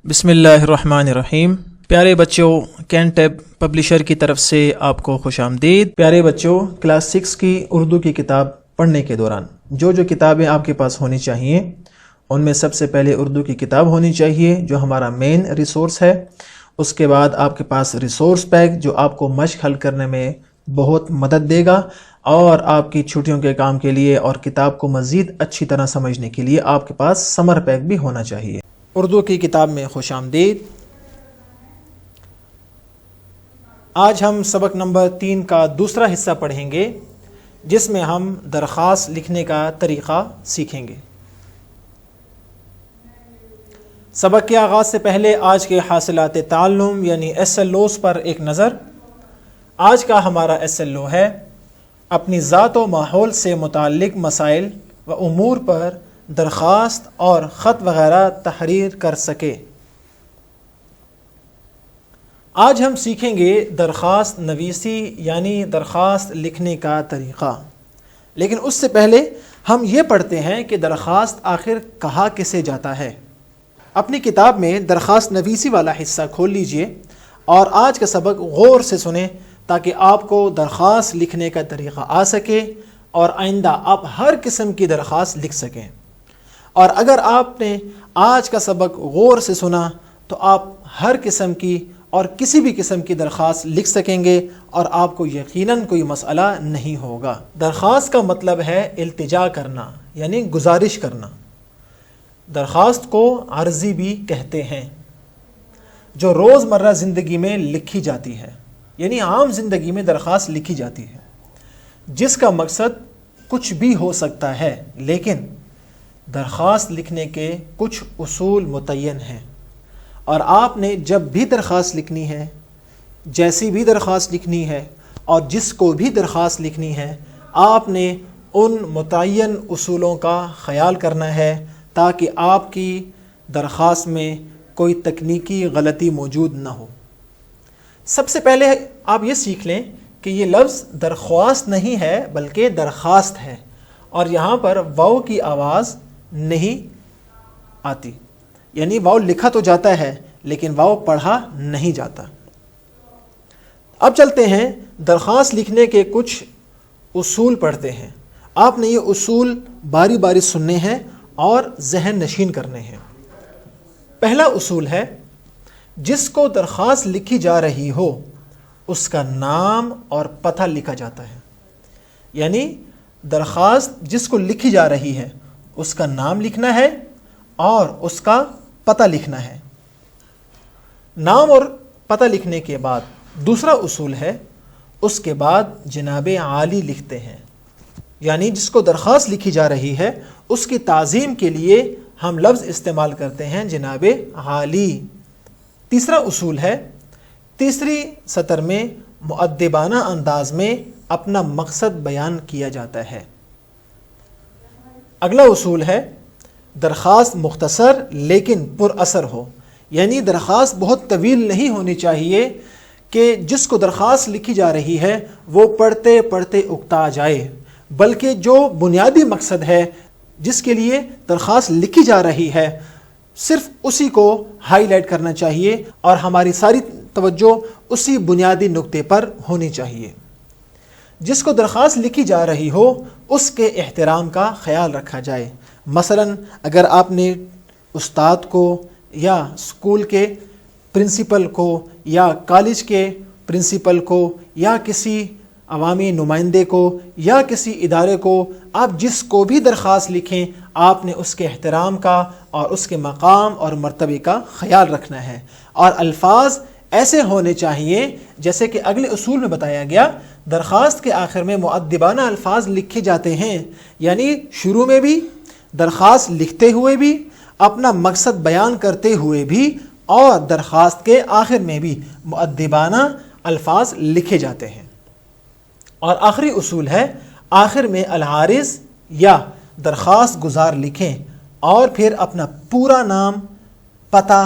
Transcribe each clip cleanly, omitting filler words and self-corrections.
بسم اللہ الرحمن الرحیم۔ پیارے بچوں، کینٹیب پبلشر کی طرف سے آپ کو خوش آمدید۔ پیارے بچوں، کلاس 6 کی اردو کی کتاب پڑھنے کے دوران جو کتابیں آپ کے پاس ہونی چاہیے ان میں سب سے پہلے اردو کی کتاب ہونی چاہیے جو ہمارا مین ریسورس ہے۔ اس کے بعد آپ کے پاس ریسورس پیک جو آپ کو مشق حل کرنے میں بہت مدد دے گا، اور آپ کی چھٹیوں کے کام کے لیے اور کتاب کو مزید اچھی طرح سمجھنے کے لیے آپ کے پاس سمر پیک بھی ہونا چاہیے۔ اردو کی کتاب میں خوش آمدید۔ آج ہم سبق نمبر 3 کا دوسرا حصہ پڑھیں گے جس میں ہم درخواست لکھنے کا طریقہ سیکھیں گے۔ سبق کے آغاز سے پہلے آج کے حاصلات تعلم یعنی SLOs پر ایک نظر۔ آج کا ہمارا SLO ہے اپنی ذات و ماحول سے متعلق مسائل و امور پر درخواست اور خط وغیرہ تحریر کر سکے۔ آج ہم سیکھیں گے درخواست نویسی یعنی درخواست لکھنے کا طریقہ، لیکن اس سے پہلے ہم یہ پڑھتے ہیں کہ درخواست آخر کہا کسے جاتا ہے۔ اپنی کتاب میں درخواست نویسی والا حصہ کھول لیجئے اور آج کا سبق غور سے سنیں تاکہ آپ کو درخواست لکھنے کا طریقہ آ سکے اور آئندہ آپ ہر قسم کی درخواست لکھ سکیں۔ اور اگر آپ نے آج کا سبق غور سے سنا تو آپ ہر قسم کی اور کسی بھی قسم کی درخواست لکھ سکیں گے اور آپ کو یقیناً کوئی مسئلہ نہیں ہوگا۔ درخواست کا مطلب ہے التجا کرنا یعنی گزارش کرنا۔ درخواست کو عرضی بھی کہتے ہیں جو روزمرہ زندگی میں لکھی جاتی ہے، یعنی عام زندگی میں درخواست لکھی جاتی ہے جس کا مقصد کچھ بھی ہو سکتا ہے، لیکن درخواست لکھنے کے کچھ اصول متعین ہیں، اور آپ نے جب بھی درخواست لکھنی ہے، جیسی بھی درخواست لکھنی ہے اور جس کو بھی درخواست لکھنی ہے، آپ نے ان متعین اصولوں کا خیال کرنا ہے تاکہ آپ کی درخواست میں کوئی تکنیکی غلطی موجود نہ ہو۔ سب سے پہلے آپ یہ سیکھ لیں کہ یہ لفظ درخواست نہیں ہے بلکہ درخواست ہے، اور یہاں پر واو کی آواز نہیں آتی، یعنی واو لکھا تو جاتا ہے لیکن واو پڑھا نہیں جاتا۔ اب چلتے ہیں درخواست لکھنے کے کچھ اصول پڑھتے ہیں۔ آپ نے یہ اصول باری باری سننے ہیں اور ذہن نشین کرنے ہیں۔ پہلا اصول ہے جس کو درخواست لکھی جا رہی ہو اس کا نام اور پتہ لکھا جاتا ہے، یعنی درخواست جس کو لکھی جا رہی ہے اس کا نام لکھنا ہے اور اس کا پتہ لکھنا ہے۔ نام اور پتہ لکھنے کے بعد دوسرا اصول ہے اس کے بعد جناب عالی لکھتے ہیں، یعنی جس کو درخواست لکھی جا رہی ہے اس کی تعظیم کے لیے ہم لفظ استعمال کرتے ہیں جناب عالی۔ تیسرا اصول ہے تیسری سطر میں مؤدبانہ انداز میں اپنا مقصد بیان کیا جاتا ہے۔ اگلا اصول ہے درخواست مختصر لیکن پر اثر ہو، یعنی درخواست بہت طویل نہیں ہونی چاہیے کہ جس کو درخواست لکھی جا رہی ہے وہ پڑھتے پڑھتے اکتا جائے، بلکہ جو بنیادی مقصد ہے جس کے لیے درخواست لکھی جا رہی ہے صرف اسی کو ہائی لائٹ کرنا چاہیے اور ہماری ساری توجہ اسی بنیادی نقطے پر ہونی چاہیے۔ جس کو درخواست لکھی جا رہی ہو اس کے احترام کا خیال رکھا جائے۔ مثلا اگر آپ نے استاد کو یا اسکول کے پرنسپل کو یا کالج کے پرنسپل کو یا کسی عوامی نمائندے کو یا کسی ادارے کو، آپ جس کو بھی درخواست لکھیں آپ نے اس کے احترام کا اور اس کے مقام اور مرتبے کا خیال رکھنا ہے، اور الفاظ ایسے ہونے چاہیے جیسے کہ اگلے اصول میں بتایا گیا۔ درخواست کے آخر میں مؤدبانہ الفاظ لکھے جاتے ہیں، یعنی شروع میں بھی، درخواست لکھتے ہوئے بھی، اپنا مقصد بیان کرتے ہوئے بھی، اور درخواست کے آخر میں بھی مؤدبانہ الفاظ لکھے جاتے ہیں۔ اور آخری اصول ہے آخر میں العارض یا درخواست گزار لکھیں اور پھر اپنا پورا نام، پتہ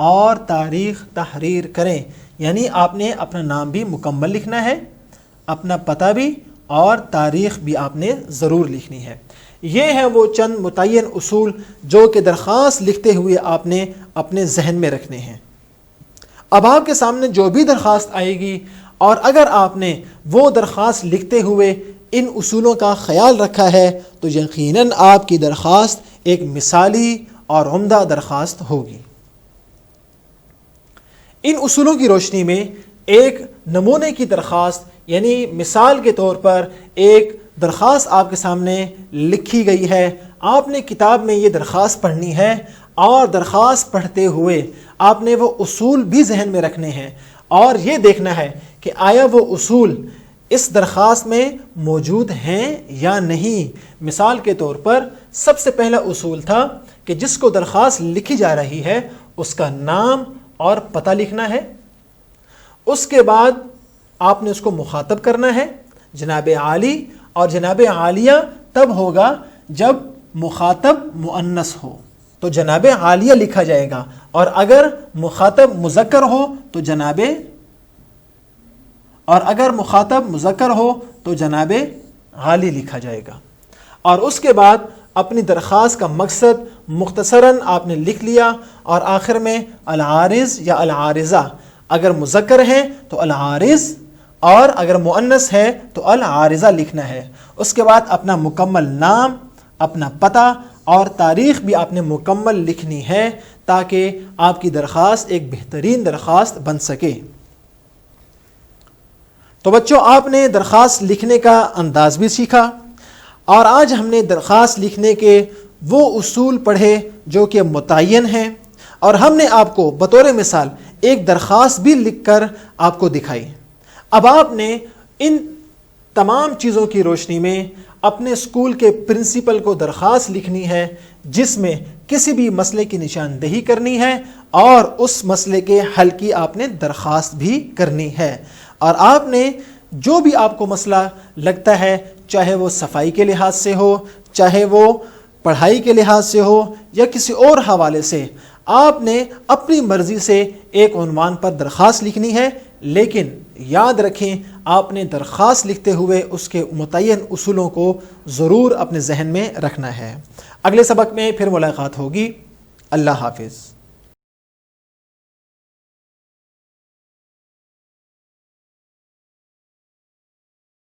اور تاریخ تحریر کریں، یعنی آپ نے اپنا نام بھی مکمل لکھنا ہے، اپنا پتہ بھی اور تاریخ بھی آپ نے ضرور لکھنی ہے۔ یہ ہیں وہ چند متعین اصول جو کہ درخواست لکھتے ہوئے آپ نے اپنے ذہن میں رکھنے ہیں۔ اب آپ کے سامنے جو بھی درخواست آئے گی، اور اگر آپ نے وہ درخواست لکھتے ہوئے ان اصولوں کا خیال رکھا ہے تو یقیناً آپ کی درخواست ایک مثالی اور عمدہ درخواست ہوگی۔ ان اصولوں کی روشنی میں ایک نمونے کی درخواست، یعنی مثال کے طور پر ایک درخواست آپ کے سامنے لکھی گئی ہے، آپ نے کتاب میں یہ درخواست پڑھنی ہے، اور درخواست پڑھتے ہوئے آپ نے وہ اصول بھی ذہن میں رکھنے ہیں، اور یہ دیکھنا ہے کہ آیا وہ اصول اس درخواست میں موجود ہیں یا نہیں۔ مثال کے طور پر سب سے پہلا اصول تھا کہ جس کو درخواست لکھی جا رہی ہے اس کا نام اور پتہ لکھنا ہے، اس کے بعد آپ نے اس کو مخاطب کرنا ہے، جناب عالی اور جناب عالیہ تب ہوگا جب مخاطب مؤنث ہو تو جناب عالیہ لکھا جائے گا، اور اگر مخاطب مذکر ہو تو جناب عالی لکھا جائے گا۔ اور اس کے بعد اپنی درخواست کا مقصد مختصراً آپ نے لکھ لیا، اور آخر میں العارض یا العارضہ، اگر مذکر ہیں تو العارض، اور اگر مؤنث ہے تو العارضہ لکھنا ہے۔ اس کے بعد اپنا مکمل نام، اپنا پتہ اور تاریخ بھی آپ نے مکمل لکھنی ہے تاکہ آپ کی درخواست ایک بہترین درخواست بن سکے۔ تو بچوں، آپ نے درخواست لکھنے کا انداز بھی سیکھا، اور آج ہم نے درخواست لکھنے کے وہ اصول پڑھے جو کہ متعین ہیں، اور ہم نے آپ کو بطور مثال ایک درخواست بھی لکھ کر آپ کو دکھائی۔ اب آپ نے ان تمام چیزوں کی روشنی میں اپنے اسکول کے پرنسپل کو درخواست لکھنی ہے، جس میں کسی بھی مسئلے کی نشاندہی کرنی ہے، اور اس مسئلے کے حل کی آپ نے درخواست بھی کرنی ہے۔ اور آپ نے جو بھی آپ کو مسئلہ لگتا ہے، چاہے وہ صفائی کے لحاظ سے ہو، چاہے وہ پڑھائی کے لحاظ سے ہو، یا کسی اور حوالے سے، آپ نے اپنی مرضی سے ایک عنوان پر درخواست لکھنی ہے، لیکن یاد رکھیں آپ نے درخواست لکھتے ہوئے اس کے متعین اصولوں کو ضرور اپنے ذہن میں رکھنا ہے۔ اگلے سبق میں پھر ملاقات ہوگی۔ اللہ حافظ۔